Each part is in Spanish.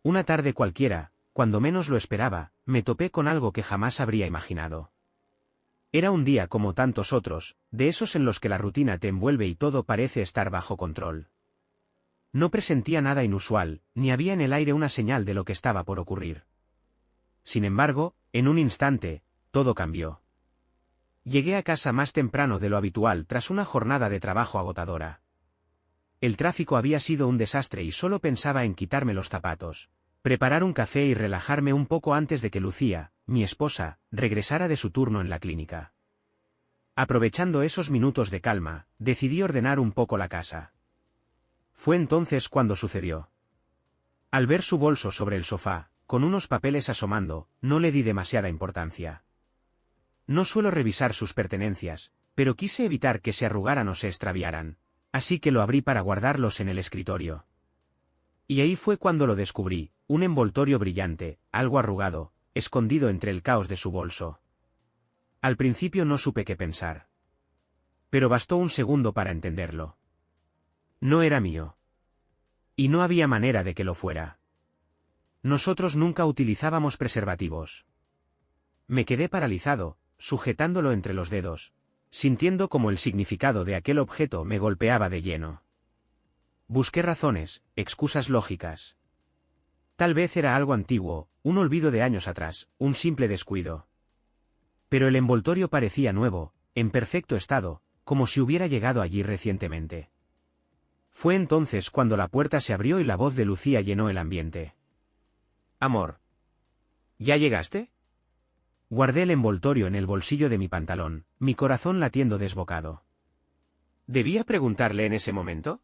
Una tarde cualquiera, cuando menos lo esperaba, me topé con algo que jamás habría imaginado. Era un día como tantos otros, de esos en los que la rutina te envuelve y todo parece estar bajo control. No presentía nada inusual, ni había en el aire una señal de lo que estaba por ocurrir. Sin embargo, en un instante, todo cambió. Llegué a casa más temprano de lo habitual tras una jornada de trabajo agotadora. El tráfico había sido un desastre y solo pensaba en quitarme los zapatos, preparar un café y relajarme un poco antes de que Lucía, mi esposa, regresara de su turno en la clínica. Aprovechando esos minutos de calma, decidí ordenar un poco la casa. Fue entonces cuando sucedió. Al ver su bolso sobre el sofá, con unos papeles asomando, no le di demasiada importancia. No suelo revisar sus pertenencias, pero quise evitar que se arrugaran o se extraviaran, así que lo abrí para guardarlos en el escritorio. Y ahí fue cuando lo descubrí, un envoltorio brillante, algo arrugado, escondido entre el caos de su bolso. Al principio no supe qué pensar. Pero bastó un segundo para entenderlo. No era mío. Y no había manera de que lo fuera. Nosotros nunca utilizábamos preservativos. Me quedé paralizado, sujetándolo entre los dedos, sintiendo como el significado de aquel objeto me golpeaba de lleno. Busqué razones, excusas lógicas. Tal vez era algo antiguo, un olvido de años atrás, un simple descuido. Pero el envoltorio parecía nuevo, en perfecto estado, como si hubiera llegado allí recientemente. Fue entonces cuando la puerta se abrió y la voz de Lucía llenó el ambiente. «Amor. ¿Ya llegaste?» Guardé el envoltorio en el bolsillo de mi pantalón, mi corazón latiendo desbocado. ¿Debía preguntarle en ese momento?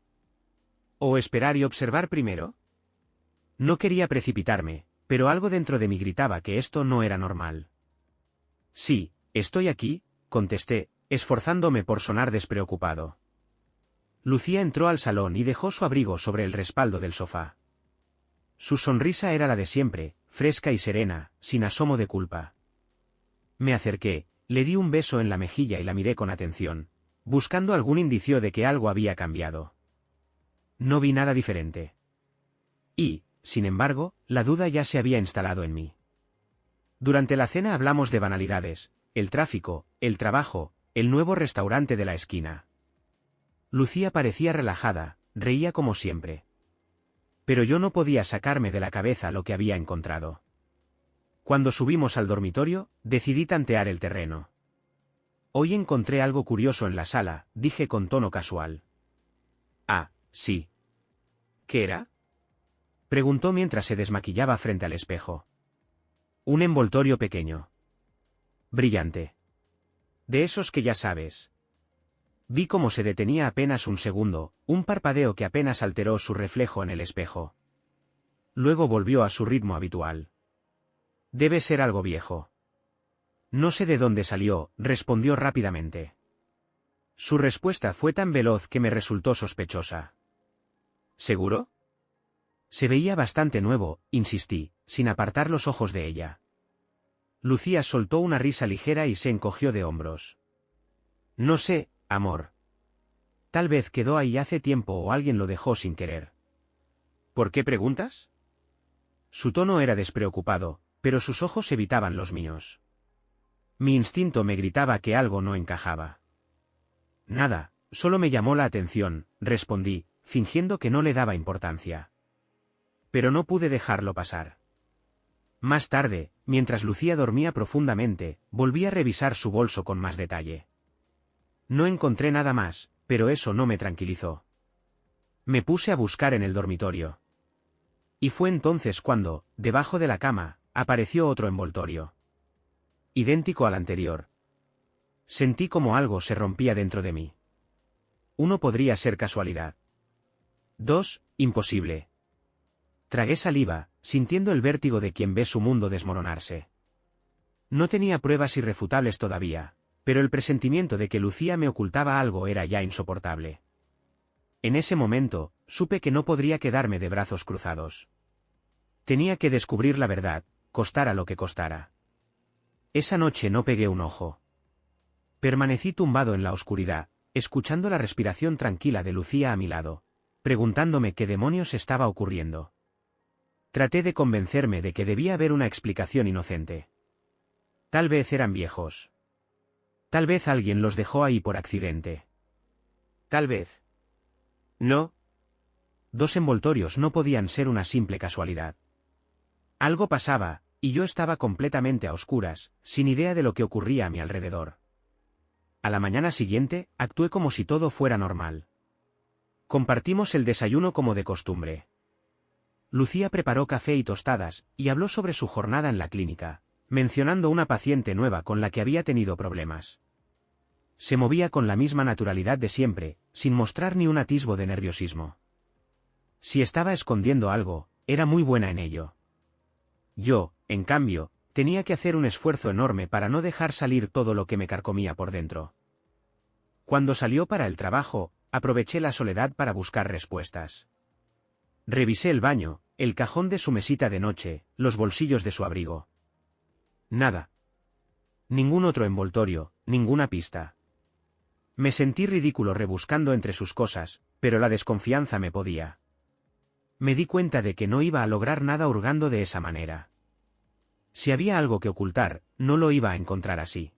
¿O esperar y observar primero? No quería precipitarme, pero algo dentro de mí gritaba que esto no era normal. «Sí, estoy aquí», contesté, esforzándome por sonar despreocupado. Lucía entró al salón y dejó su abrigo sobre el respaldo del sofá. Su sonrisa era la de siempre, fresca y serena, sin asomo de culpa. Me acerqué, le di un beso en la mejilla y la miré con atención, buscando algún indicio de que algo había cambiado. No vi nada diferente. Y, sin embargo, la duda ya se había instalado en mí. Durante la cena hablamos de banalidades, el tráfico, el trabajo, el nuevo restaurante de la esquina. Lucía parecía relajada, reía como siempre. Pero yo no podía sacarme de la cabeza lo que había encontrado. Cuando subimos al dormitorio, decidí tantear el terreno. «Hoy encontré algo curioso en la sala», dije con tono casual. «Ah, sí». «¿Qué era?», preguntó mientras se desmaquillaba frente al espejo. «Un envoltorio pequeño. Brillante. De esos que ya sabes». Vi cómo se detenía apenas un segundo, un parpadeo que apenas alteró su reflejo en el espejo. Luego volvió a su ritmo habitual. «Debe ser algo viejo». «No sé de dónde salió», respondió rápidamente. Su respuesta fue tan veloz que me resultó sospechosa. «¿Seguro?» Se veía bastante nuevo, insistí, sin apartar los ojos de ella. Lucía soltó una risa ligera y se encogió de hombros. «No sé, amor. Tal vez quedó ahí hace tiempo o alguien lo dejó sin querer». «¿Por qué preguntas?» Su tono era despreocupado, pero sus ojos evitaban los míos. Mi instinto me gritaba que algo no encajaba. «Nada, solo me llamó la atención», respondí, fingiendo que no le daba importancia. Pero no pude dejarlo pasar. Más tarde, mientras Lucía dormía profundamente, volví a revisar su bolso con más detalle. No encontré nada más, pero eso no me tranquilizó. Me puse a buscar en el dormitorio. Y fue entonces cuando, debajo de la cama, apareció otro envoltorio. Idéntico al anterior. Sentí como algo se rompía dentro de mí. 1 podría ser casualidad. 2, imposible. Tragué saliva, sintiendo el vértigo de quien ve su mundo desmoronarse. No tenía pruebas irrefutables todavía, pero el presentimiento de que Lucía me ocultaba algo era ya insoportable. En ese momento, supe que no podría quedarme de brazos cruzados. Tenía que descubrir la verdad, costara lo que costara. Esa noche no pegué un ojo. Permanecí tumbado en la oscuridad, escuchando la respiración tranquila de Lucía a mi lado, preguntándome qué demonios estaba ocurriendo. Traté de convencerme de que debía haber una explicación inocente. Tal vez eran viejos. Tal vez alguien los dejó ahí por accidente. Tal vez. No. 2 envoltorios no podían ser una simple casualidad. Algo pasaba, y yo estaba completamente a oscuras, sin idea de lo que ocurría a mi alrededor. A la mañana siguiente, actué como si todo fuera normal. Compartimos el desayuno como de costumbre. Lucía preparó café y tostadas, y habló sobre su jornada en la clínica, mencionando una paciente nueva con la que había tenido problemas. Se movía con la misma naturalidad de siempre, sin mostrar ni un atisbo de nerviosismo. Si estaba escondiendo algo, era muy buena en ello. Yo, en cambio, tenía que hacer un esfuerzo enorme para no dejar salir todo lo que me carcomía por dentro. Cuando salió para el trabajo, aproveché la soledad para buscar respuestas. Revisé el baño, el cajón de su mesita de noche, los bolsillos de su abrigo. Nada. Ningún otro envoltorio, ninguna pista. Me sentí ridículo rebuscando entre sus cosas, pero la desconfianza me podía. Me di cuenta de que no iba a lograr nada hurgando de esa manera. Si había algo que ocultar, no lo iba a encontrar así.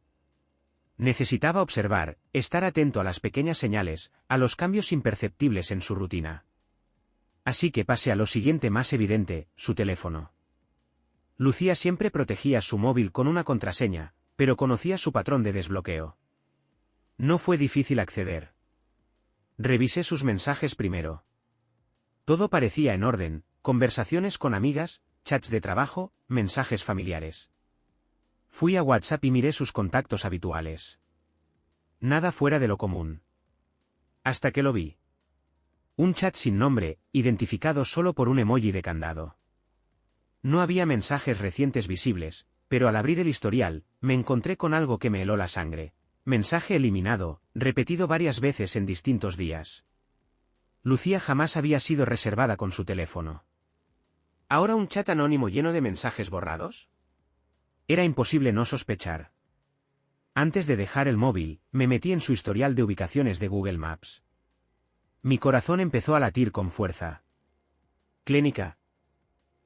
Necesitaba observar, estar atento a las pequeñas señales, a los cambios imperceptibles en su rutina. Así que pasé a lo siguiente más evidente, su teléfono. Lucía siempre protegía su móvil con una contraseña, pero conocía su patrón de desbloqueo. No fue difícil acceder. Revisé sus mensajes primero. Todo parecía en orden, conversaciones con amigas, chats de trabajo, mensajes familiares. Fui a WhatsApp y miré sus contactos habituales. Nada fuera de lo común. Hasta que lo vi. Un chat sin nombre, identificado solo por un emoji de candado. No había mensajes recientes visibles, pero al abrir el historial, me encontré con algo que me heló la sangre. Mensaje eliminado, repetido varias veces en distintos días. Lucía jamás había sido reservada con su teléfono. ¿Ahora un chat anónimo lleno de mensajes borrados? Era imposible no sospechar. Antes de dejar el móvil, me metí en su historial de ubicaciones de Google Maps. Mi corazón empezó a latir con fuerza. Clínica.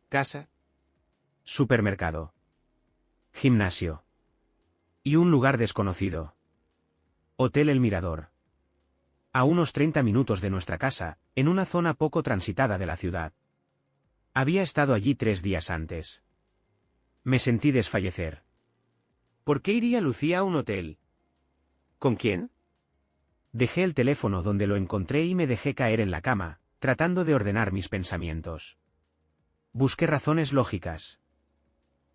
Casa. Supermercado. Gimnasio. Y un lugar desconocido. Hotel El Mirador. A unos 30 minutos de nuestra casa, en una zona poco transitada de la ciudad. Había estado allí 3 días antes. Me sentí desfallecer. ¿Por qué iría Lucía a un hotel? ¿Con quién? Dejé el teléfono donde lo encontré y me dejé caer en la cama, tratando de ordenar mis pensamientos. Busqué razones lógicas.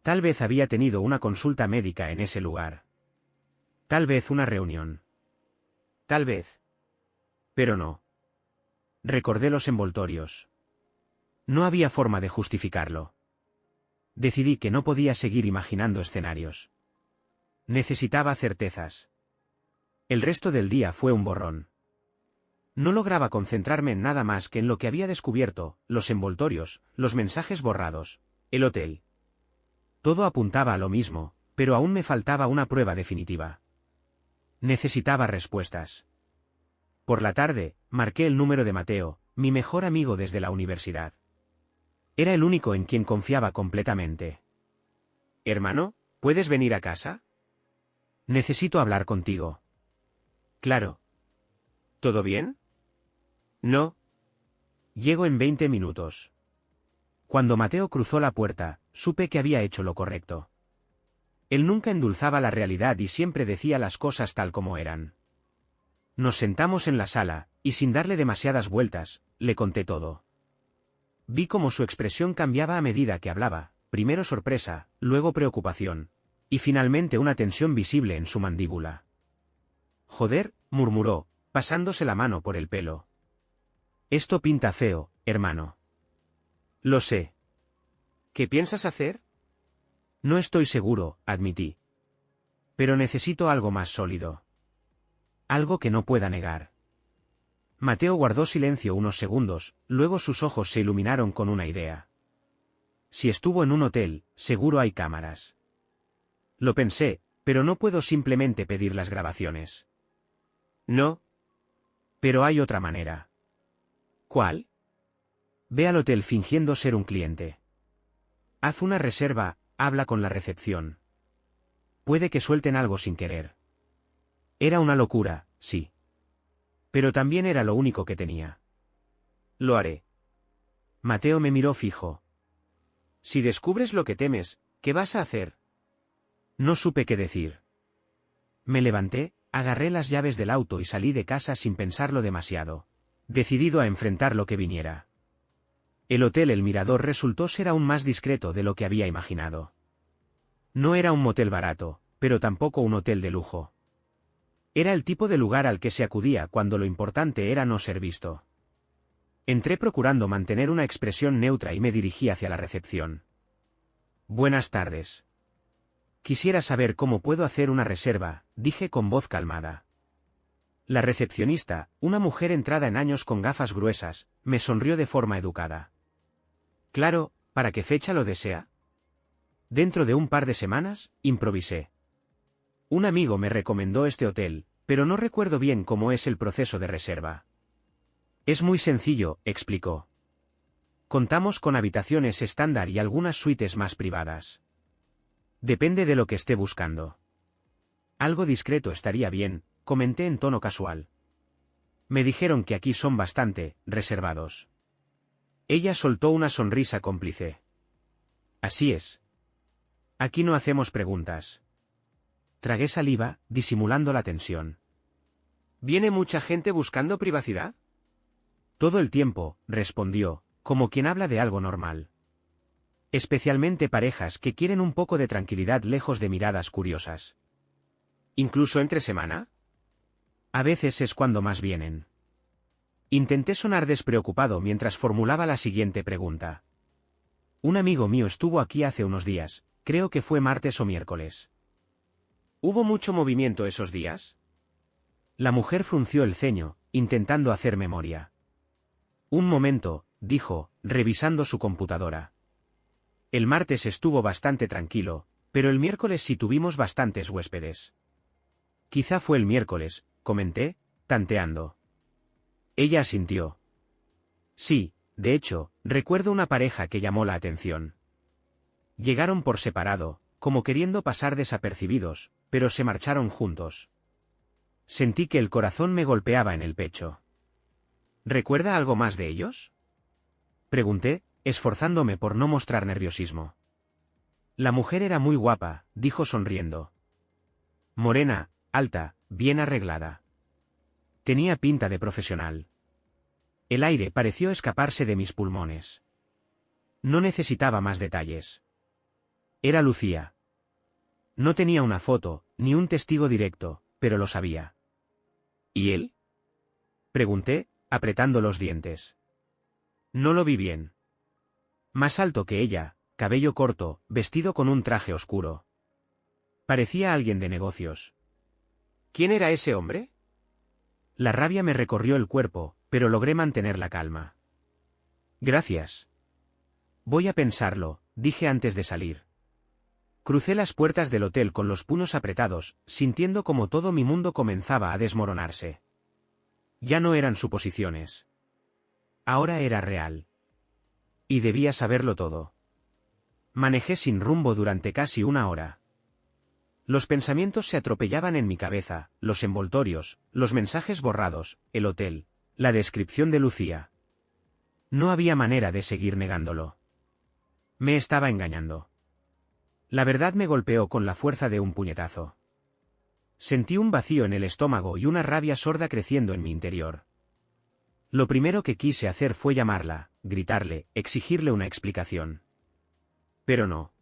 Tal vez había tenido una consulta médica en ese lugar. Tal vez una reunión. Tal vez. Pero no. Recordé los envoltorios. No había forma de justificarlo. Decidí que no podía seguir imaginando escenarios. Necesitaba certezas. El resto del día fue un borrón. No lograba concentrarme en nada más que en lo que había descubierto, los envoltorios, los mensajes borrados, el hotel. Todo apuntaba a lo mismo, pero aún me faltaba una prueba definitiva. Necesitaba respuestas. Por la tarde, marqué el número de Mateo, mi mejor amigo desde la universidad. Era el único en quien confiaba completamente. «Hermano, ¿puedes venir a casa? Necesito hablar contigo». «Claro». «¿Todo bien?» «No». «Llego en 20 minutos». Cuando Mateo cruzó la puerta, supe que había hecho lo correcto. Él nunca endulzaba la realidad y siempre decía las cosas tal como eran. Nos sentamos en la sala, y sin darle demasiadas vueltas, le conté todo. Vi cómo su expresión cambiaba a medida que hablaba, primero sorpresa, luego preocupación, y finalmente una tensión visible en su mandíbula. «Joder», murmuró, pasándose la mano por el pelo. «Esto pinta feo, hermano». «Lo sé». «¿Qué piensas hacer?» «No estoy seguro», admití. «Pero necesito algo más sólido. Algo que no pueda negar». Mateo guardó silencio unos segundos, luego sus ojos se iluminaron con una idea. «Si estuvo en un hotel, seguro hay cámaras». Lo pensé, pero no puedo simplemente pedir las grabaciones. «No». «Pero hay otra manera». «¿Cuál?» «Ve al hotel fingiendo ser un cliente. Haz una reserva, habla con la recepción. Puede que suelten algo sin querer. Era una locura, sí. Pero también era lo único que tenía. Lo haré. Mateo me miró fijo. Si descubres lo que temes, ¿qué vas a hacer? No supe qué decir. Me levanté, agarré las llaves del auto y salí de casa sin pensarlo demasiado, decidido a enfrentar lo que viniera. El hotel El Mirador resultó ser aún más discreto de lo que había imaginado. No era un motel barato, pero tampoco un hotel de lujo. Era el tipo de lugar al que se acudía cuando lo importante era no ser visto. Entré procurando mantener una expresión neutra y me dirigí hacia la recepción. Buenas tardes. Quisiera saber cómo puedo hacer una reserva, dije con voz calmada. La recepcionista, una mujer entrada en años con gafas gruesas, me sonrió de forma educada. Claro, ¿para qué fecha lo desea? Dentro de un par de semanas, improvisé. Un amigo me recomendó este hotel, pero no recuerdo bien cómo es el proceso de reserva. Es muy sencillo, explicó. Contamos con habitaciones estándar y algunas suites más privadas. Depende de lo que esté buscando. Algo discreto estaría bien, comenté en tono casual. Me dijeron que aquí son bastante reservados. Ella soltó una sonrisa cómplice. Así es. Aquí no hacemos preguntas. Tragué saliva, disimulando la tensión. ¿Viene mucha gente buscando privacidad? Todo el tiempo, respondió, como quien habla de algo normal. Especialmente parejas que quieren un poco de tranquilidad lejos de miradas curiosas. ¿Incluso entre semana? A veces es cuando más vienen. Intenté sonar despreocupado mientras formulaba la siguiente pregunta. Un amigo mío estuvo aquí hace unos días, creo que fue martes o miércoles. ¿Hubo mucho movimiento esos días? La mujer frunció el ceño, intentando hacer memoria. Un momento, dijo, revisando su computadora. El martes estuvo bastante tranquilo, pero el miércoles sí tuvimos bastantes huéspedes. Quizá fue el miércoles, comenté, tanteando. Ella asintió. Sí, de hecho, recuerdo una pareja que llamó la atención. Llegaron por separado, como queriendo pasar desapercibidos, pero se marcharon juntos. Sentí que el corazón me golpeaba en el pecho. ¿Recuerda algo más de ellos? Pregunté, esforzándome por no mostrar nerviosismo. La mujer era muy guapa, dijo sonriendo. Morena, alta, bien arreglada. Tenía pinta de profesional. El aire pareció escaparse de mis pulmones. No necesitaba más detalles. Era Lucía. No tenía una foto, ni un testigo directo, pero lo sabía. ¿Y él? Pregunté, apretando los dientes. No lo vi bien. Más alto que ella, cabello corto, vestido con un traje oscuro. Parecía alguien de negocios. ¿Quién era ese hombre? La rabia me recorrió el cuerpo, pero logré mantener la calma. Gracias. Voy a pensarlo, dije antes de salir. Crucé las puertas del hotel con los puños apretados, sintiendo como todo mi mundo comenzaba a desmoronarse. Ya no eran suposiciones. Ahora era real. Y debía saberlo todo. Manejé sin rumbo durante casi una hora. Los pensamientos se atropellaban en mi cabeza, los envoltorios, los mensajes borrados, el hotel, la descripción de Lucía. No había manera de seguir negándolo. Me estaba engañando. La verdad me golpeó con la fuerza de un puñetazo. Sentí un vacío en el estómago y una rabia sorda creciendo en mi interior. Lo primero que quise hacer fue llamarla, gritarle, exigirle una explicación. Pero no.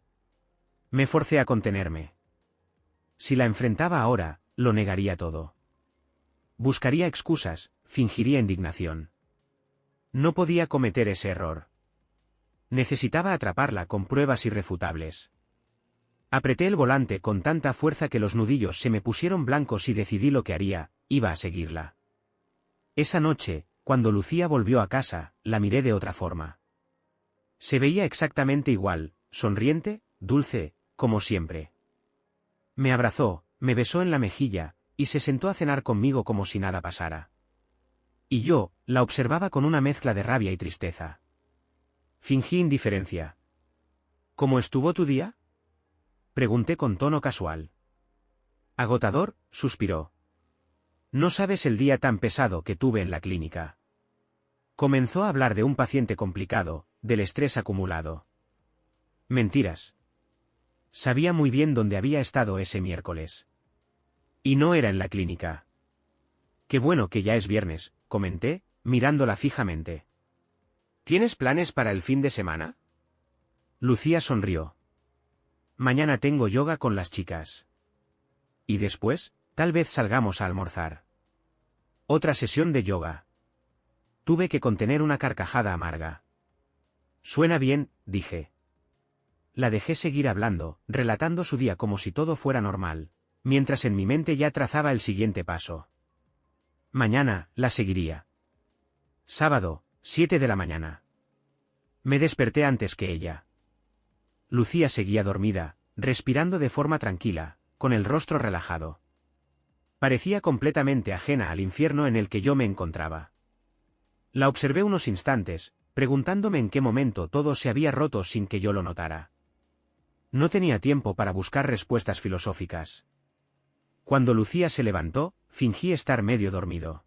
Me forcé a contenerme. Si la enfrentaba ahora, lo negaría todo. Buscaría excusas, fingiría indignación. No podía cometer ese error. Necesitaba atraparla con pruebas irrefutables. Apreté el volante con tanta fuerza que los nudillos se me pusieron blancos y decidí lo que haría, iba a seguirla. Esa noche, cuando Lucía volvió a casa, la miré de otra forma. Se veía exactamente igual, sonriente, dulce, como siempre. Me abrazó, me besó en la mejilla, y se sentó a cenar conmigo como si nada pasara. Y yo, la observaba con una mezcla de rabia y tristeza. Fingí indiferencia. ¿Cómo estuvo tu día? Pregunté con tono casual. Agotador, suspiró. No sabes el día tan pesado que tuve en la clínica. Comenzó a hablar de un paciente complicado, del estrés acumulado. Mentiras. Sabía muy bien dónde había estado ese miércoles. Y no era en la clínica. Qué bueno que ya es viernes, comenté, mirándola fijamente. ¿Tienes planes para el fin de semana? Lucía sonrió. Mañana tengo yoga con las chicas. Y después, tal vez salgamos a almorzar. Otra sesión de yoga. Tuve que contener una carcajada amarga. Suena bien, dije. La dejé seguir hablando, relatando su día como si todo fuera normal, mientras en mi mente ya trazaba el siguiente paso. Mañana, la seguiría. Sábado, 7 de la mañana. Me desperté antes que ella. Lucía seguía dormida, respirando de forma tranquila, con el rostro relajado. Parecía completamente ajena al infierno en el que yo me encontraba. La observé unos instantes, preguntándome en qué momento todo se había roto sin que yo lo notara. No tenía tiempo para buscar respuestas filosóficas. Cuando Lucía se levantó, fingí estar medio dormido.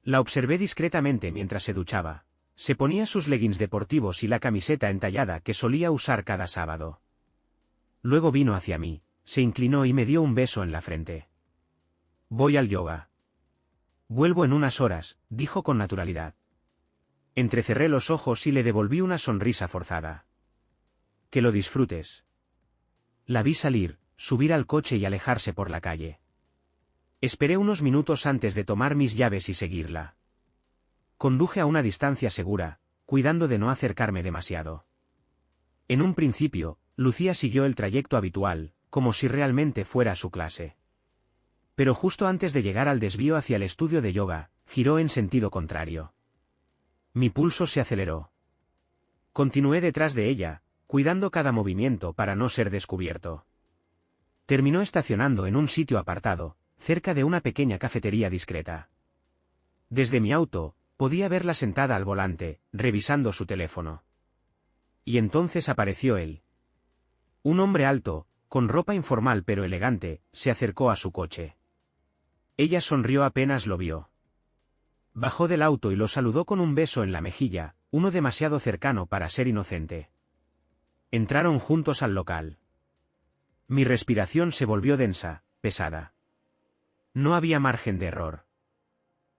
La observé discretamente mientras se duchaba. Se ponía sus leggings deportivos y la camiseta entallada que solía usar cada sábado. Luego vino hacia mí, se inclinó y me dio un beso en la frente. Voy al yoga. Vuelvo en unas horas, dijo con naturalidad. Entrecerré los ojos y le devolví una sonrisa forzada. Que lo disfrutes. La vi salir, subir al coche y alejarse por la calle. Esperé unos minutos antes de tomar mis llaves y seguirla. Conduje a una distancia segura, cuidando de no acercarme demasiado. En un principio, Lucía siguió el trayecto habitual, como si realmente fuera su clase. Pero justo antes de llegar al desvío hacia el estudio de yoga, giró en sentido contrario. Mi pulso se aceleró. Continué detrás de ella, cuidando cada movimiento para no ser descubierto. Terminó estacionando en un sitio apartado, cerca de una pequeña cafetería discreta. Desde mi auto, podía verla sentada al volante, revisando su teléfono. Y entonces apareció él. Un hombre alto, con ropa informal pero elegante, se acercó a su coche. Ella sonrió apenas lo vio. Bajó del auto y lo saludó con un beso en la mejilla, uno demasiado cercano para ser inocente. Entraron juntos al local. Mi respiración se volvió densa, pesada. No había margen de error.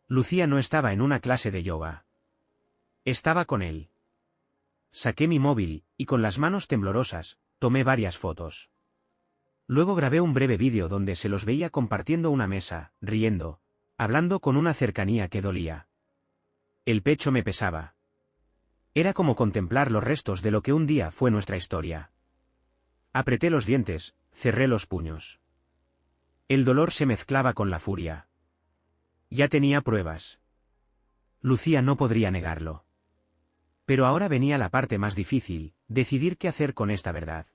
Lucía no estaba en una clase de yoga. Estaba con él. Saqué mi móvil, y con las manos temblorosas, tomé varias fotos. Luego grabé un breve vídeo donde se los veía compartiendo una mesa, riendo, hablando con una cercanía que dolía. El pecho me pesaba. Era como contemplar los restos de lo que un día fue nuestra historia. Apreté los dientes, cerré los puños. El dolor se mezclaba con la furia. Ya tenía pruebas. Lucía no podría negarlo. Pero ahora venía la parte más difícil, decidir qué hacer con esta verdad.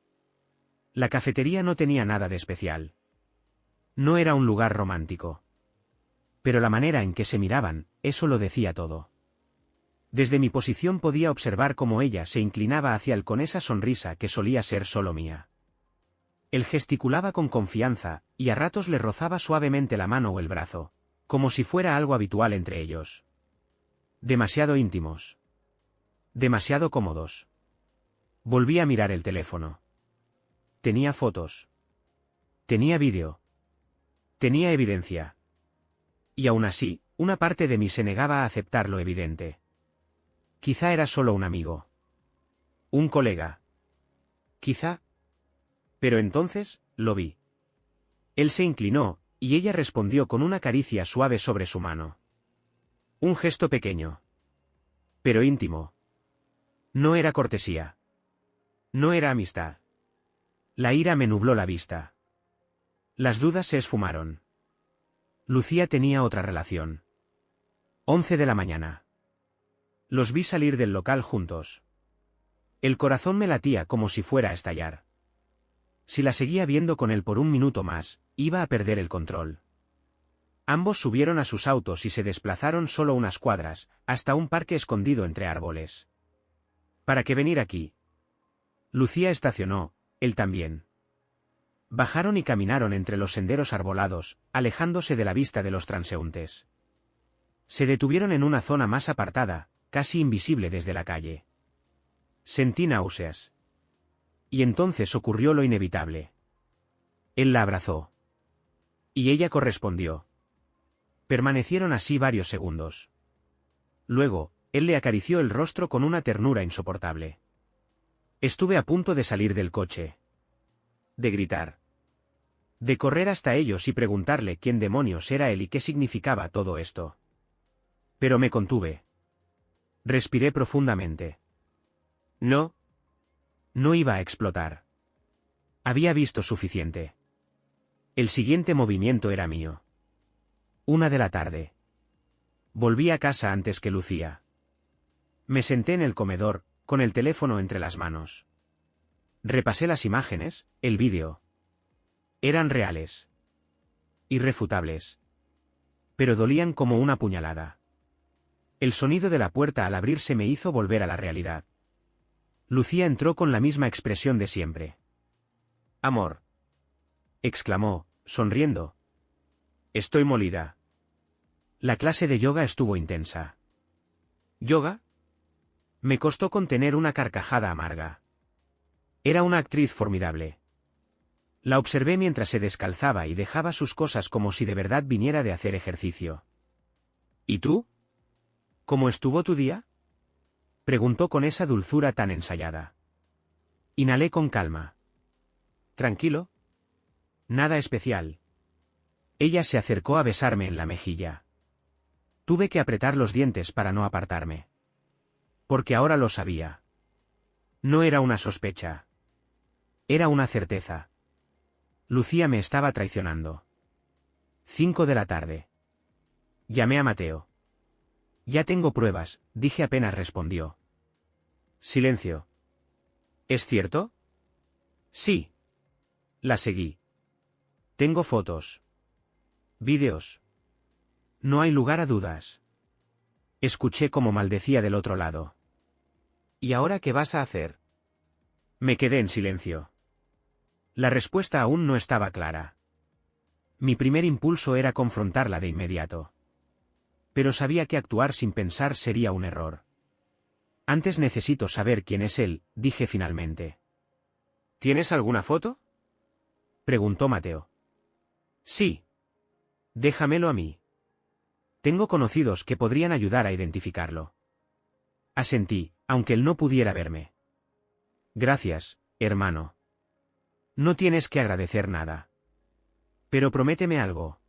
La cafetería no tenía nada de especial. No era un lugar romántico. Pero la manera en que se miraban, eso lo decía todo. Desde mi posición podía observar cómo ella se inclinaba hacia él con esa sonrisa que solía ser solo mía. Él gesticulaba con confianza, y a ratos le rozaba suavemente la mano o el brazo, como si fuera algo habitual entre ellos. Demasiado íntimos. Demasiado cómodos. Volví a mirar el teléfono. Tenía fotos. Tenía vídeo. Tenía evidencia. Y aún así, una parte de mí se negaba a aceptar lo evidente. Quizá era solo un amigo. Un colega. Quizá. Pero entonces, lo vi. Él se inclinó, y ella respondió con una caricia suave sobre su mano. Un gesto pequeño. Pero íntimo. No era cortesía. No era amistad. La ira me nubló la vista. Las dudas se esfumaron. Lucía tenía otra relación. 11 de la mañana. Los vi salir del local juntos. El corazón me latía como si fuera a estallar. Si la seguía viendo con él por un minuto más, iba a perder el control. Ambos subieron a sus autos y se desplazaron solo unas cuadras, hasta un parque escondido entre árboles. ¿Para qué venir aquí? Lucía estacionó, él también. Bajaron y caminaron entre los senderos arbolados, alejándose de la vista de los transeúntes. Se detuvieron en una zona más apartada, casi invisible desde la calle. Sentí náuseas. Y entonces ocurrió lo inevitable. Él la abrazó. Y ella correspondió. Permanecieron así varios segundos. Luego, él le acarició el rostro con una ternura insoportable. Estuve a punto de salir del coche. De gritar. De correr hasta ellos y preguntarle quién demonios era él y qué significaba todo esto. Pero me contuve. Respiré profundamente. No. No iba a explotar. Había visto suficiente. El siguiente movimiento era mío. 1 de la tarde. Volví a casa antes que Lucía. Me senté en el comedor, con el teléfono entre las manos. Repasé las imágenes, el vídeo. Eran reales. Irrefutables. Pero dolían como una puñalada. El sonido de la puerta al abrirse me hizo volver a la realidad. Lucía entró con la misma expresión de siempre. «Amor», exclamó, sonriendo. «Estoy molida». La clase de yoga estuvo intensa. ¿Yoga? Me costó contener una carcajada amarga. Era una actriz formidable. La observé mientras se descalzaba y dejaba sus cosas como si de verdad viniera de hacer ejercicio. ¿Y tú? ¿Cómo estuvo tu día?, preguntó con esa dulzura tan ensayada. Inhalé con calma. ¿Tranquilo? Nada especial. Ella se acercó a besarme en la mejilla. Tuve que apretar los dientes para no apartarme. Porque ahora lo sabía. No era una sospecha. Era una certeza. Lucía me estaba traicionando. 5 de la tarde. Llamé a Mateo. Ya tengo pruebas, dije apenas respondió. Silencio. ¿Es cierto? Sí. La seguí. Tengo fotos. Vídeos. No hay lugar a dudas. Escuché cómo maldecía del otro lado. ¿Y ahora qué vas a hacer? Me quedé en silencio. La respuesta aún no estaba clara. Mi primer impulso era confrontarla de inmediato. Pero sabía que actuar sin pensar sería un error. Antes necesito saber quién es él, dije finalmente. ¿Tienes alguna foto?, preguntó Mateo. Sí. Déjamelo a mí. Tengo conocidos que podrían ayudar a identificarlo. Asentí, aunque él no pudiera verme. Gracias, hermano. No tienes que agradecer nada. Pero prométeme algo.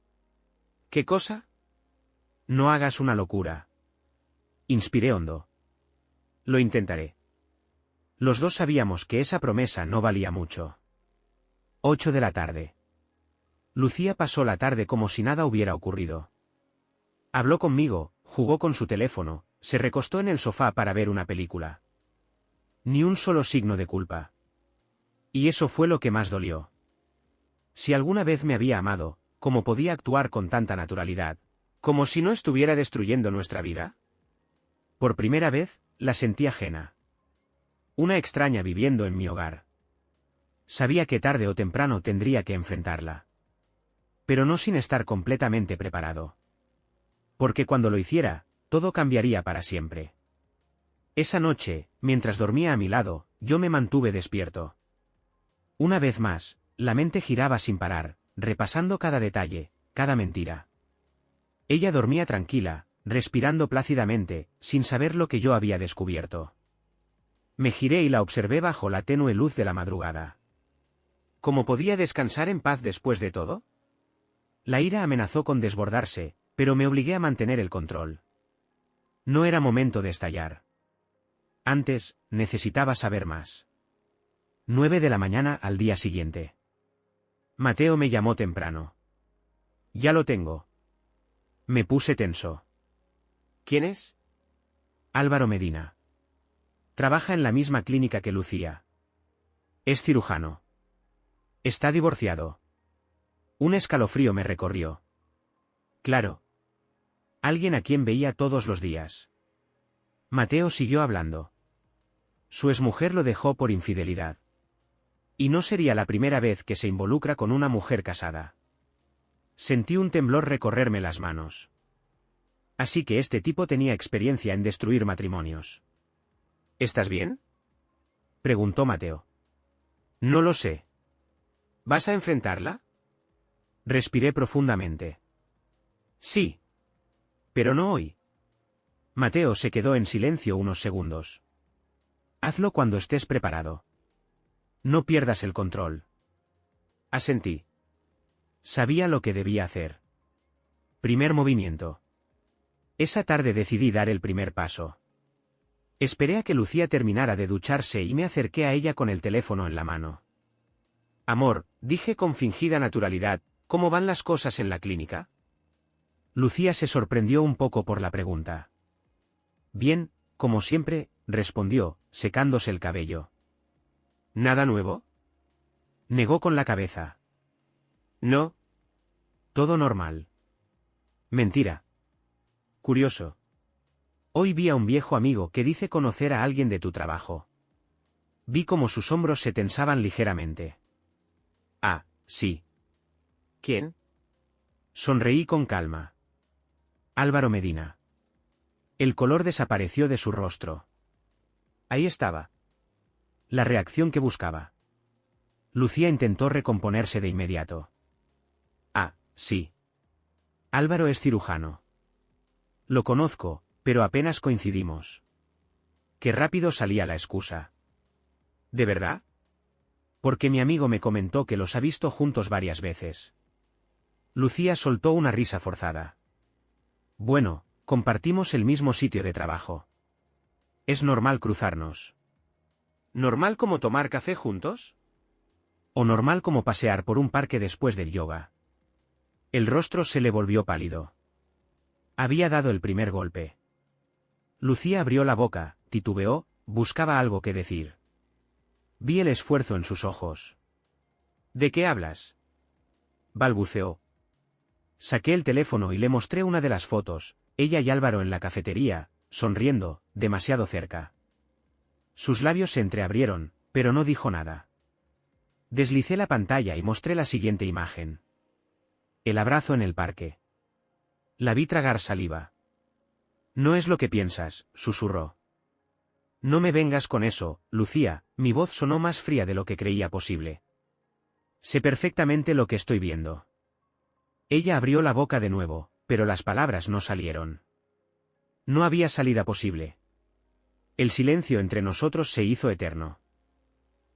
¿Qué cosa? No hagas una locura. Inspiré hondo. Lo intentaré. Los dos sabíamos que esa promesa no valía mucho. 8 de la tarde. Lucía pasó la tarde como si nada hubiera ocurrido. Habló conmigo, jugó con su teléfono, se recostó en el sofá para ver una película. Ni un solo signo de culpa. Y eso fue lo que más dolió. Si alguna vez me había amado, ¿cómo podía actuar con tanta naturalidad? ¿Como si no estuviera destruyendo nuestra vida? Por primera vez, la sentí ajena. Una extraña viviendo en mi hogar. Sabía que tarde o temprano tendría que enfrentarla. Pero no sin estar completamente preparado. Porque cuando lo hiciera, todo cambiaría para siempre. Esa noche, mientras dormía a mi lado, yo me mantuve despierto. Una vez más, la mente giraba sin parar, repasando cada detalle, cada mentira. Ella dormía tranquila, respirando plácidamente, sin saber lo que yo había descubierto. Me giré y la observé bajo la tenue luz de la madrugada. ¿Cómo podía descansar en paz después de todo? La ira amenazó con desbordarse, pero me obligué a mantener el control. No era momento de estallar. Antes, necesitaba saber más. 9 de la mañana al día siguiente. Mateo me llamó temprano. Ya lo tengo. Me puse tenso. ¿Quién es? Álvaro Medina. Trabaja en la misma clínica que Lucía. Es cirujano. Está divorciado. Un escalofrío me recorrió. Claro. Alguien a quien veía todos los días. Mateo siguió hablando. Su exmujer lo dejó por infidelidad. Y no sería la primera vez que se involucra con una mujer casada. Sentí un temblor recorrerme las manos. Así que este tipo tenía experiencia en destruir matrimonios. ¿Estás bien?, preguntó Mateo. No lo sé. ¿Vas a enfrentarla? Respiré profundamente. Sí. Pero no hoy. Mateo se quedó en silencio unos segundos. Hazlo cuando estés preparado. No pierdas el control. Asentí. Sabía lo que debía hacer. Primer movimiento. Esa tarde decidí dar el primer paso. Esperé a que Lucía terminara de ducharse y me acerqué a ella con el teléfono en la mano. Amor, dije con fingida naturalidad, ¿cómo van las cosas en la clínica? Lucía se sorprendió un poco por la pregunta. Bien, como siempre, respondió, secándose el cabello. ¿Nada nuevo? Negó con la cabeza. No. Todo normal. Mentira. Curioso. Hoy vi a un viejo amigo que dice conocer a alguien de tu trabajo. Vi cómo sus hombros se tensaban ligeramente. Ah, sí. ¿Quién? Sonreí con calma. Álvaro Medina. El color desapareció de su rostro. Ahí estaba. La reacción que buscaba. Lucía intentó recomponerse de inmediato. Ah, sí. Álvaro es cirujano. Lo conozco, pero apenas coincidimos. Qué rápido salía la excusa. ¿De verdad? Porque mi amigo me comentó que los ha visto juntos varias veces. Lucía soltó una risa forzada. Bueno, compartimos el mismo sitio de trabajo. Es normal cruzarnos. ¿Normal como tomar café juntos? ¿O normal como pasear por un parque después del yoga? El rostro se le volvió pálido. Había dado el primer golpe. Lucía abrió la boca, titubeó, buscaba algo que decir. Vi el esfuerzo en sus ojos. ¿De qué hablas?, balbuceó. Saqué el teléfono y le mostré una de las fotos, ella y Álvaro en la cafetería, sonriendo, demasiado cerca. Sus labios se entreabrieron, pero no dijo nada. Deslicé la pantalla y mostré la siguiente imagen. El abrazo en el parque. La vi tragar saliva. No es lo que piensas, susurró. No me vengas con eso, Lucía, mi voz sonó más fría de lo que creía posible. Sé perfectamente lo que estoy viendo. Ella abrió la boca de nuevo, pero las palabras no salieron. No había salida posible. El silencio entre nosotros se hizo eterno.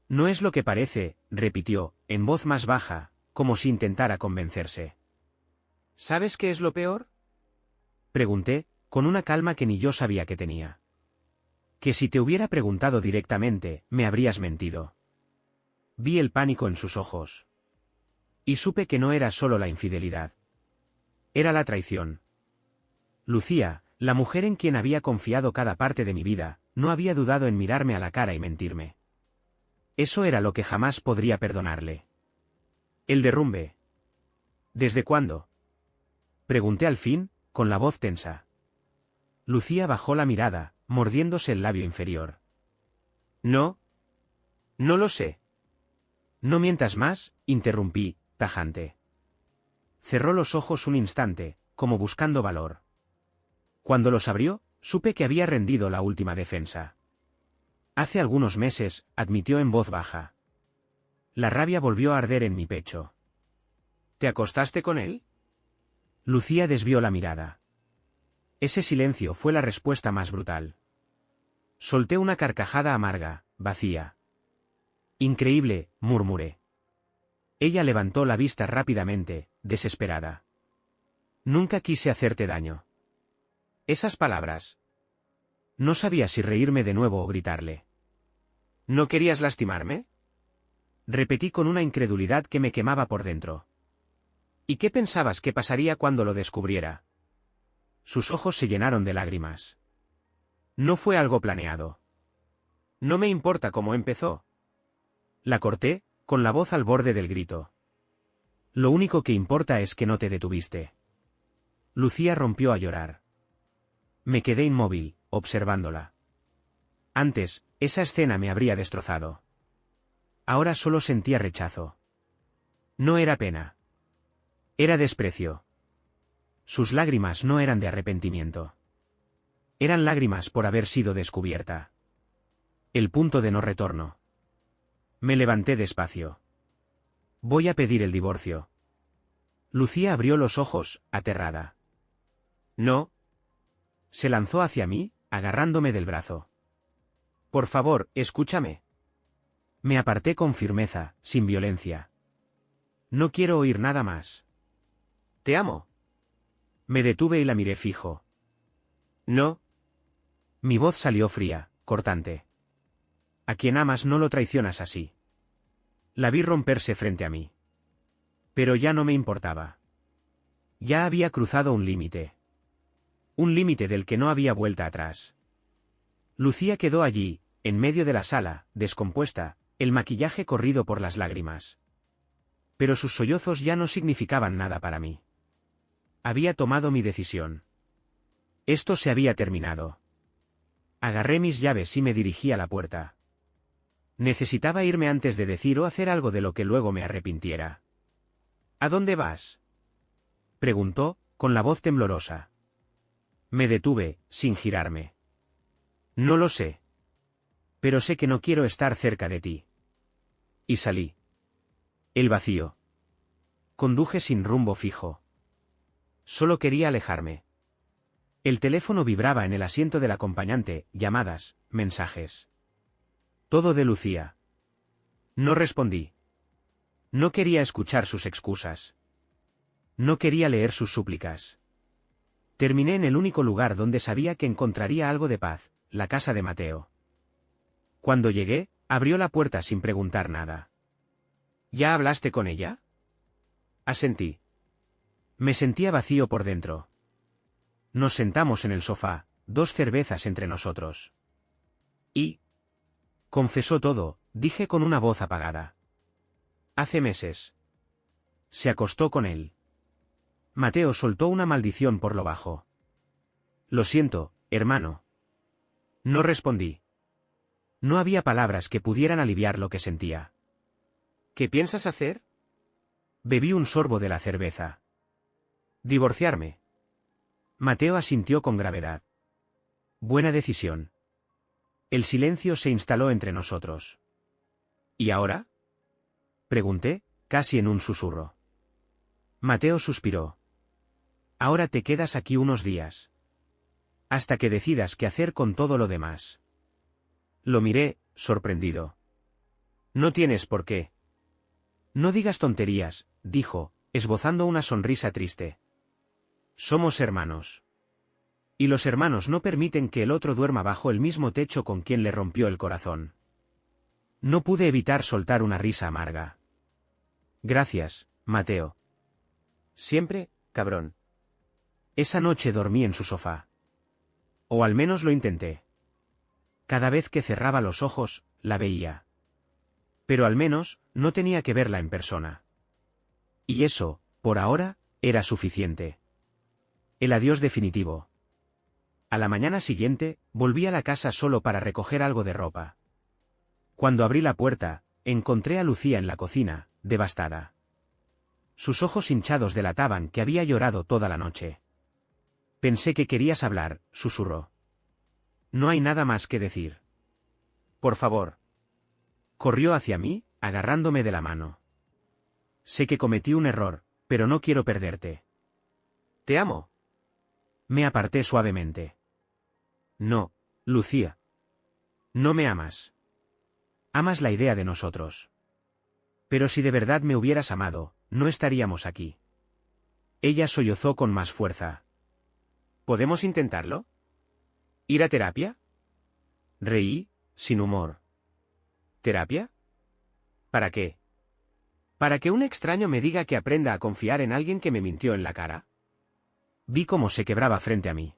No es lo que parece, repitió, en voz más baja, como si intentara convencerse. ¿Sabes qué es lo peor?, pregunté, con una calma que ni yo sabía que tenía. Que si te hubiera preguntado directamente, me habrías mentido. Vi el pánico en sus ojos. Y supe que no era solo la infidelidad. Era la traición. Lucía, la mujer en quien había confiado cada parte de mi vida, no había dudado en mirarme a la cara y mentirme. Eso era lo que jamás podría perdonarle. El derrumbe. ¿Desde cuándo?, pregunté al fin, con la voz tensa. Lucía bajó la mirada, mordiéndose el labio inferior. No. No lo sé. No mientas más, interrumpí, tajante. Cerró los ojos un instante, como buscando valor. Cuando los abrió, supe que había rendido la última defensa. Hace algunos meses, admitió en voz baja. La rabia volvió a arder en mi pecho. ¿Te acostaste con él? Lucía desvió la mirada. Ese silencio fue la respuesta más brutal. Solté una carcajada amarga, vacía. Increíble, murmuré. Ella levantó la vista rápidamente, desesperada. Nunca quise hacerte daño. Esas palabras. No sabía si reírme de nuevo o gritarle. ¿No querías lastimarme?, repetí con una incredulidad que me quemaba por dentro. ¿Y qué pensabas que pasaría cuando lo descubriera? Sus ojos se llenaron de lágrimas. No fue algo planeado. No me importa cómo empezó. La corté, con la voz al borde del grito. Lo único que importa es que no te detuviste. Lucía rompió a llorar. Me quedé inmóvil, observándola. Antes, Esa escena me habría destrozado. Ahora solo sentía rechazo. No era pena. Era desprecio. Sus lágrimas no eran de arrepentimiento. Eran lágrimas por haber sido descubierta. El punto de no retorno. Me levanté despacio. Voy a pedir el divorcio. Lucía abrió los ojos, aterrada. No. Se lanzó hacia mí, agarrándome del brazo. Por favor, escúchame. Me aparté con firmeza, sin violencia. No quiero oír nada más. Te amo. Me detuve y la miré fijo. No. Mi voz salió fría, cortante. A quien amas no lo traicionas así. La vi romperse frente a mí. Pero ya no me importaba. Ya había cruzado un límite. Un límite del que no había vuelta atrás. Lucía quedó allí, en medio de la sala, descompuesta, el maquillaje corrido por las lágrimas. Pero sus sollozos ya no significaban nada para mí. Había tomado mi decisión. Esto se había terminado. Agarré mis llaves y me dirigí a la puerta. Necesitaba irme antes de decir o hacer algo de lo que luego me arrepintiera. ¿A dónde vas?, preguntó, con la voz temblorosa. Me detuve, sin girarme. No lo sé. Pero sé que no quiero estar cerca de ti. Y salí. El vacío. Conduje sin rumbo fijo. Solo quería alejarme. El teléfono vibraba en el asiento del acompañante, llamadas, mensajes. Todo de Lucía. No respondí. No quería escuchar sus excusas. No quería leer sus súplicas. Terminé en el único lugar donde sabía que encontraría algo de paz, la casa de Mateo. Cuando llegué, abrió la puerta sin preguntar nada. ¿Ya hablaste con ella?, asentí. Me sentía vacío por dentro. Nos sentamos en el sofá, 2 cervezas entre nosotros. Y... confesó todo, dije con una voz apagada. Hace meses. Se acostó con él. Mateo soltó una maldición por lo bajo. Lo siento, hermano. No respondí. No había palabras que pudieran aliviar lo que sentía. ¿Qué piensas hacer?, bebí un sorbo de la cerveza. Divorciarme. Mateo asintió con gravedad. Buena decisión. El silencio se instaló entre nosotros. ¿Y ahora?, pregunté, casi en un susurro. Mateo suspiró. Ahora te quedas aquí unos días. Hasta que decidas qué hacer con todo lo demás. Lo miré, sorprendido. No tienes por qué. No digas tonterías, dijo, esbozando una sonrisa triste. Somos hermanos. Y los hermanos no permiten que el otro duerma bajo el mismo techo con quien le rompió el corazón. No pude evitar soltar una risa amarga. Gracias, Mateo. Siempre, cabrón. Esa noche dormí en su sofá. O al menos lo intenté. Cada vez que cerraba los ojos, la veía. Pero al menos, no tenía que verla en persona. Y eso, por ahora, era suficiente. El adiós definitivo. A la mañana siguiente, volví a la casa solo para recoger algo de ropa. Cuando abrí la puerta, encontré a Lucía en la cocina, devastada. Sus ojos hinchados delataban que había llorado toda la noche. Pensé que querías hablar, susurró. No hay nada más que decir. Por favor. Corrió hacia mí, agarrándome de la mano. Sé que cometí un error, pero no quiero perderte. Te amo. Me aparté suavemente. No, Lucía. No me amas. Amas la idea de nosotros. Pero si de verdad me hubieras amado, no estaríamos aquí. Ella sollozó con más fuerza. ¿Podemos intentarlo? ¿Ir a terapia? Reí, sin humor. ¿Terapia? ¿Para qué? ¿Para que un extraño me diga que aprenda a confiar en alguien que me mintió en la cara? Vi cómo se quebraba frente a mí.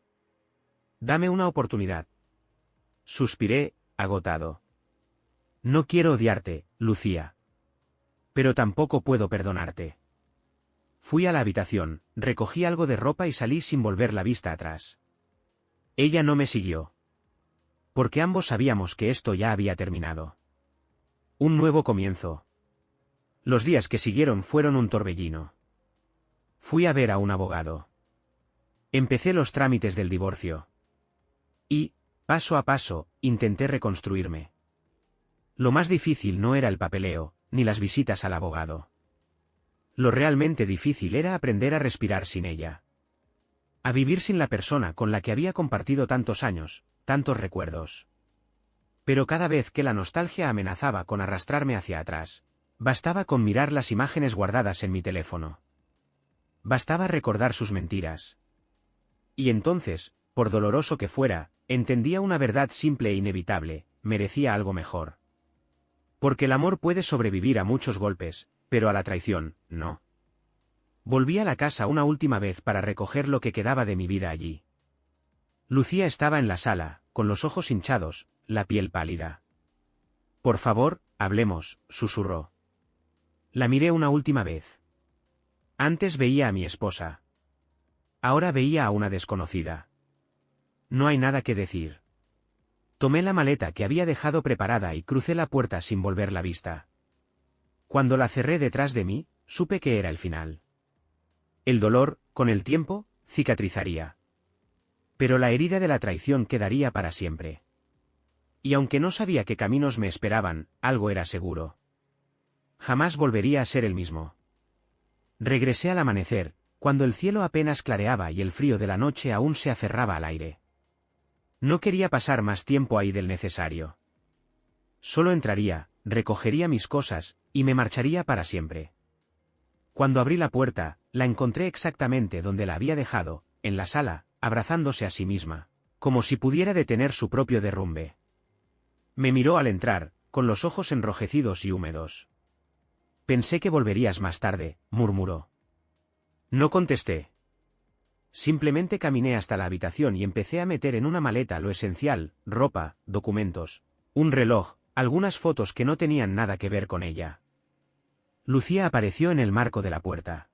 Dame una oportunidad. Suspiré, agotado. No quiero odiarte, Lucía. Pero tampoco puedo perdonarte. Fui a la habitación, recogí algo de ropa y salí sin volver la vista atrás. Ella no me siguió. Porque ambos sabíamos que esto ya había terminado. Un nuevo comienzo. Los días que siguieron fueron un torbellino. Fui a ver a un abogado. Empecé los trámites del divorcio. Y, paso a paso, intenté reconstruirme. Lo más difícil no era el papeleo, ni las visitas al abogado. Lo realmente difícil era aprender a respirar sin ella. A vivir sin la persona con la que había compartido tantos años, tantos recuerdos. Pero cada vez que la nostalgia amenazaba con arrastrarme hacia atrás, bastaba con mirar las imágenes guardadas en mi teléfono. Bastaba recordar sus mentiras. Y entonces, por doloroso que fuera, entendía una verdad simple e inevitable: merecía algo mejor. Porque el amor puede sobrevivir a muchos golpes, pero a la traición, no. Volví a la casa una última vez para recoger lo que quedaba de mi vida allí. Lucía estaba en la sala, con los ojos hinchados, la piel pálida. «Por favor, hablemos», susurró. La miré una última vez. Antes veía a mi esposa. Ahora veía a una desconocida. No hay nada que decir. Tomé la maleta que había dejado preparada y crucé la puerta sin volver la vista. Cuando la cerré detrás de mí, supe que era el final. El dolor, con el tiempo, cicatrizaría. Pero la herida de la traición quedaría para siempre. Y aunque no sabía qué caminos me esperaban, algo era seguro. Jamás volvería a ser el mismo. Regresé al amanecer, cuando el cielo apenas clareaba y el frío de la noche aún se aferraba al aire. No quería pasar más tiempo ahí del necesario. Solo entraría, recogería mis cosas, y me marcharía para siempre. Cuando abrí la puerta, la encontré exactamente donde la había dejado, en la sala, abrazándose a sí misma, como si pudiera detener su propio derrumbe. Me miró al entrar, con los ojos enrojecidos y húmedos. «Pensé que volverías más tarde», murmuró. No contesté. Simplemente caminé hasta la habitación y empecé a meter en una maleta lo esencial: ropa, documentos, un reloj, algunas fotos que no tenían nada que ver con ella. Lucía apareció en el marco de la puerta.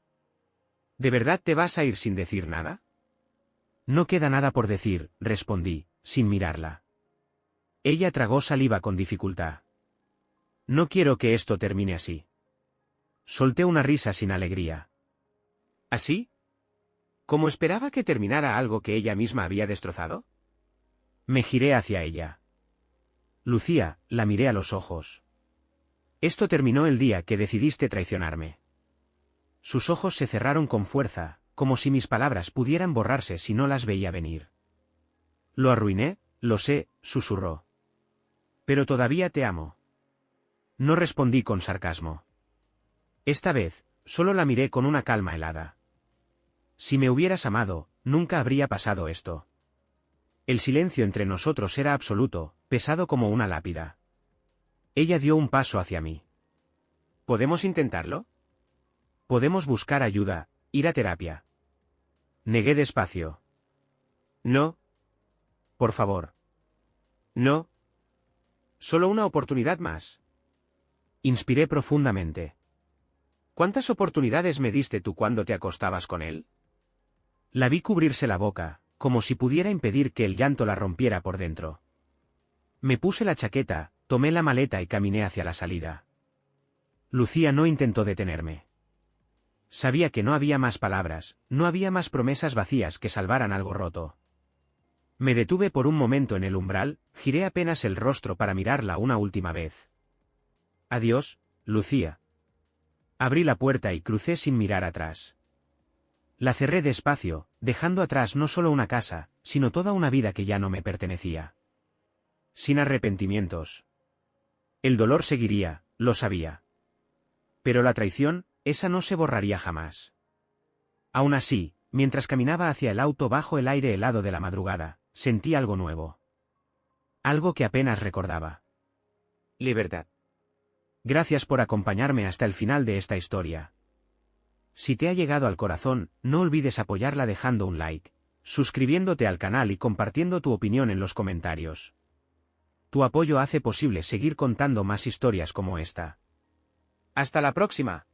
«¿De verdad te vas a ir sin decir nada?» «No queda nada por decir», respondí, sin mirarla. Ella tragó saliva con dificultad. «No quiero que esto termine así». Solté una risa sin alegría. ¿Así? ¿Cómo esperaba que terminara algo que ella misma había destrozado? Me giré hacia ella. «Lucía», la miré a los ojos. «Esto terminó el día que decidiste traicionarme». Sus ojos se cerraron con fuerza, como si mis palabras pudieran borrarse si no las veía venir. «Lo arruiné, lo sé», susurró. «Pero todavía te amo». No respondí con sarcasmo. Esta vez, solo la miré con una calma helada. «Si me hubieras amado, nunca habría pasado esto». El silencio entre nosotros era absoluto, pesado como una lápida. Ella dio un paso hacia mí. «¿Podemos intentarlo? Podemos buscar ayuda, ir a terapia». Negué despacio. «No. Por favor. No. Solo una oportunidad más». Inspiré profundamente. «¿Cuántas oportunidades me diste tú cuando te acostabas con él?» La vi cubrirse la boca, como si pudiera impedir que el llanto la rompiera por dentro. Me puse la chaqueta, tomé la maleta y caminé hacia la salida. Lucía no intentó detenerme. Sabía que no había más palabras, no había más promesas vacías que salvaran algo roto. Me detuve por un momento en el umbral, giré apenas el rostro para mirarla una última vez. «Adiós, Lucía». Abrí la puerta y crucé sin mirar atrás. La cerré despacio, dejando atrás no solo una casa, sino toda una vida que ya no me pertenecía. Sin arrepentimientos. El dolor seguiría, lo sabía. Pero la traición, esa no se borraría jamás. Aún así, mientras caminaba hacia el auto bajo el aire helado de la madrugada, sentí algo nuevo. Algo que apenas recordaba. Libertad. Gracias por acompañarme hasta el final de esta historia. Si te ha llegado al corazón, no olvides apoyarla dejando un like, suscribiéndote al canal y compartiendo tu opinión en los comentarios. Tu apoyo hace posible seguir contando más historias como esta. ¡Hasta la próxima!